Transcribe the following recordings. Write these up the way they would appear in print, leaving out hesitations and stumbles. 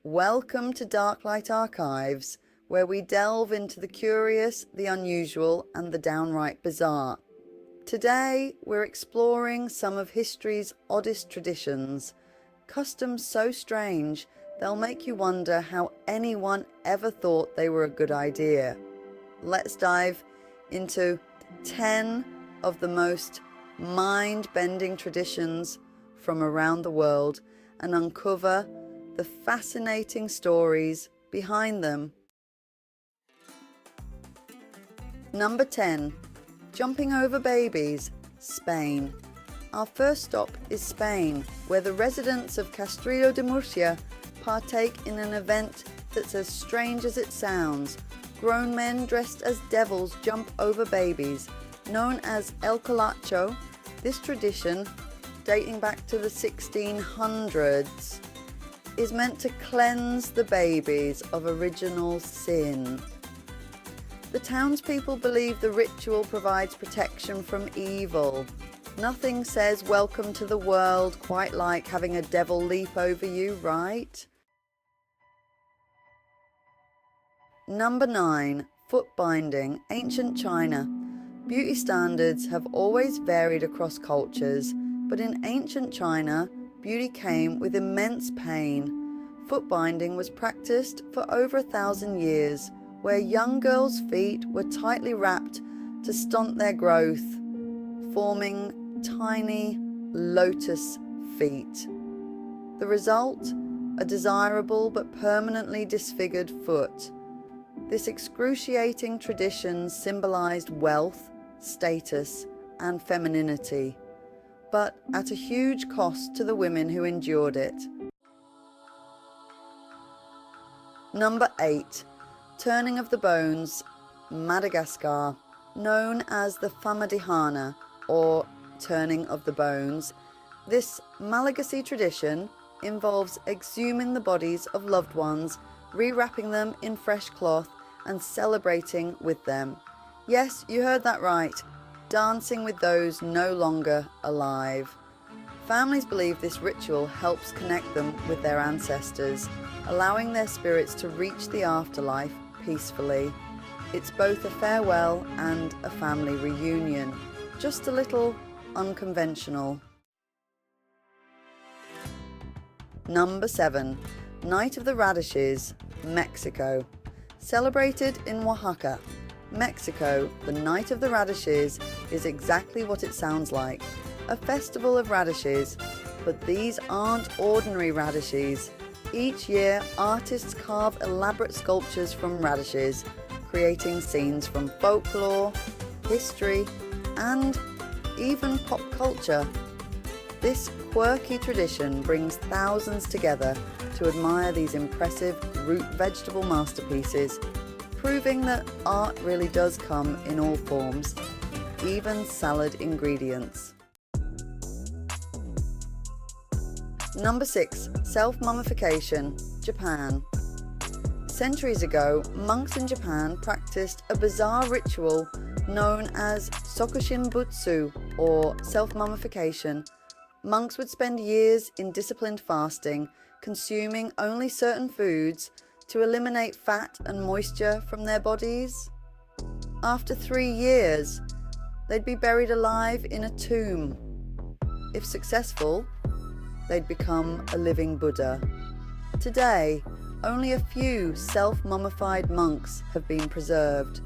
Welcome to Darklight Archives, where we delve into the curious, the unusual, and the downright bizarre. Today, we're exploring some of history's oddest traditions, customs so strange they'll make you wonder how anyone ever thought they were a good idea. Let's dive into 10 of the most mind-bending traditions from around the world and uncover the fascinating stories behind them. Number 10. Jumping over babies, Spain. Our first stop is Spain, where the residents of Castrillo de Murcia partake in an event that's as strange as it sounds. Grown men dressed as devils jump over babies, known as El Colacho. This tradition, dating back to the 1600s, is meant to cleanse the babies of original sin. The townspeople believe the ritual provides protection from evil. Nothing says welcome to the world quite like having a devil leap over you, right? Number 9. Foot binding, ancient China. Beauty standards have always varied across cultures, but in ancient China, beauty came with immense pain. Foot binding was practiced for over 1,000 years, where young girls' feet were tightly wrapped to stunt their growth, forming tiny lotus feet. The result? A desirable but permanently disfigured foot. This excruciating tradition symbolized wealth, status, and femininity, but at a huge cost to the women who endured it. Number 8. Turning of the bones, Madagascar. Known as the Famadihana, or turning of the bones, this Malagasy tradition involves exhuming the bodies of loved ones, rewrapping them in fresh cloth, and celebrating with them. Yes, you heard that right. Dancing with those no longer alive. Families believe this ritual helps connect them with their ancestors, allowing their spirits to reach the afterlife peacefully. It's both a farewell and a family reunion, just a little unconventional. Number 7. Night of the Radishes, Mexico. Celebrated in Oaxaca, Mexico, the Night of the Radishes is exactly what it sounds like, a festival of radishes, but these aren't ordinary radishes. Each year, artists carve elaborate sculptures from radishes, creating scenes from folklore, history, and even pop culture. This quirky tradition brings thousands together to admire these impressive root vegetable masterpieces, proving that art really does come in all forms, even salad ingredients. Number 6. Self-Mummification, Japan. Centuries ago, monks in Japan practiced a bizarre ritual known as Sokushinbutsu, or self-mummification. Monks would spend years in disciplined fasting, consuming only certain foods to eliminate fat and moisture from their bodies. After 3 years, they'd be buried alive in a tomb. If successful, they'd become a living Buddha. Today, only a few self-mummified monks have been preserved,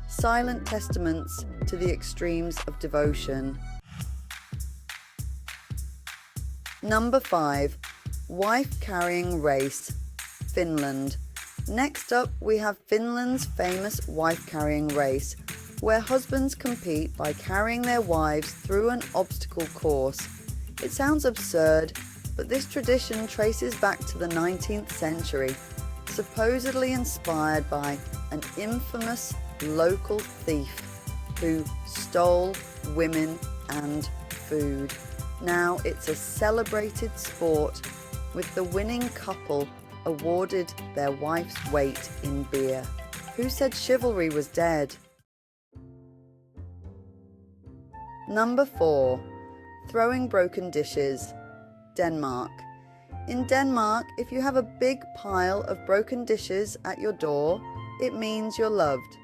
silent testaments to the extremes of devotion. Number 5. Wife-carrying race, Finland. Next up, we have Finland's famous wife-carrying race, where husbands compete by carrying their wives through an obstacle course. It sounds absurd, but this tradition traces back to the 19th century, supposedly inspired by an infamous local thief who stole women and food. Now it's a celebrated sport, with the winning couple awarded their wife's weight in beer. Who said chivalry was dead? Number 4. Throwing broken dishes, Denmark. In Denmark, if you have a big pile of broken dishes at your door, it means you're loved.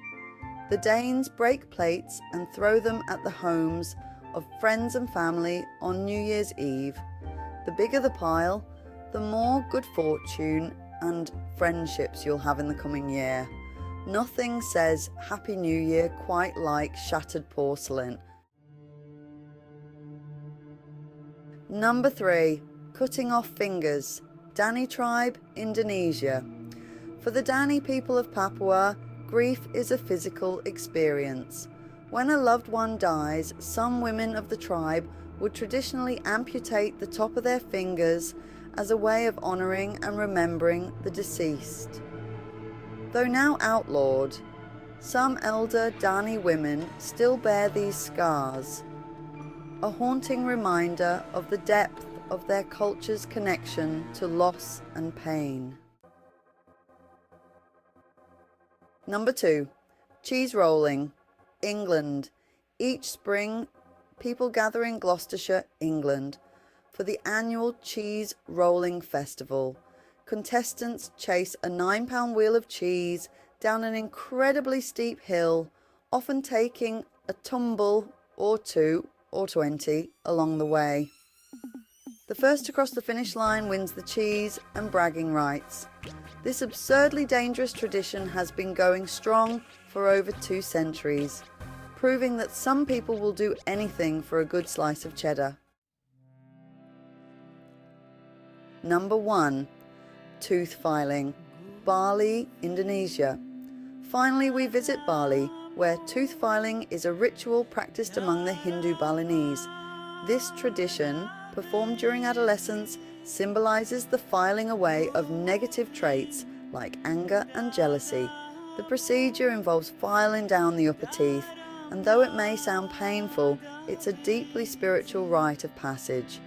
The Danes break plates and throw them at the homes of friends and family on New Year's Eve. The bigger the pile, the more good fortune and friendships you'll have in the coming year. Nothing says Happy New Year quite like shattered porcelain. Number 3. Cutting off fingers. Dani tribe, Indonesia. For the Dani people of Papua, grief is a physical experience. When a loved one dies, some women of the tribe would traditionally amputate the top of their fingers as a way of honouring and remembering the deceased. Though now outlawed, some elder Dani women still bear these scars, a haunting reminder of the depth of their culture's connection to loss and pain. Number 2. Cheese rolling. England. Each spring, people gather in Gloucestershire, England, for the annual Cheese Rolling Festival. Contestants chase a 9-pound wheel of cheese down an incredibly steep hill, often taking a tumble or 2 or 20 along the way. The first to cross the finish line wins the cheese and bragging rights. This absurdly dangerous tradition has been going strong for over 2 centuries, proving that some people will do anything for a good slice of cheddar. Number 1. Tooth filing. Bali, Indonesia. Finally, we visit Bali, where tooth filing is a ritual practiced among the Hindu Balinese. This tradition, performed during adolescence, symbolises the filing away of negative traits like anger and jealousy. The procedure involves filing down the upper teeth, and though it may sound painful, it's a deeply spiritual rite of passage.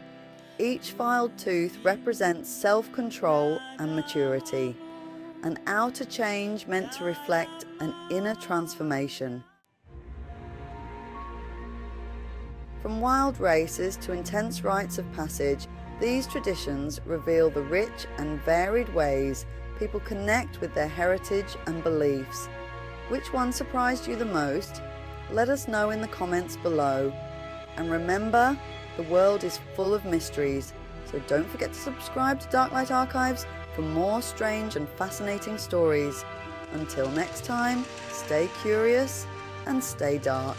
Each filed tooth represents self-control and maturity, an outer change meant to reflect an inner transformation. From wild races to intense rites of passage, these traditions reveal the rich and varied ways people connect with their heritage and beliefs. Which one surprised you the most? Let us know in the comments below. And remember, the world is full of mysteries, so don't forget to subscribe to Darklight Archives for more strange and fascinating stories. Until next time, stay curious and stay dark.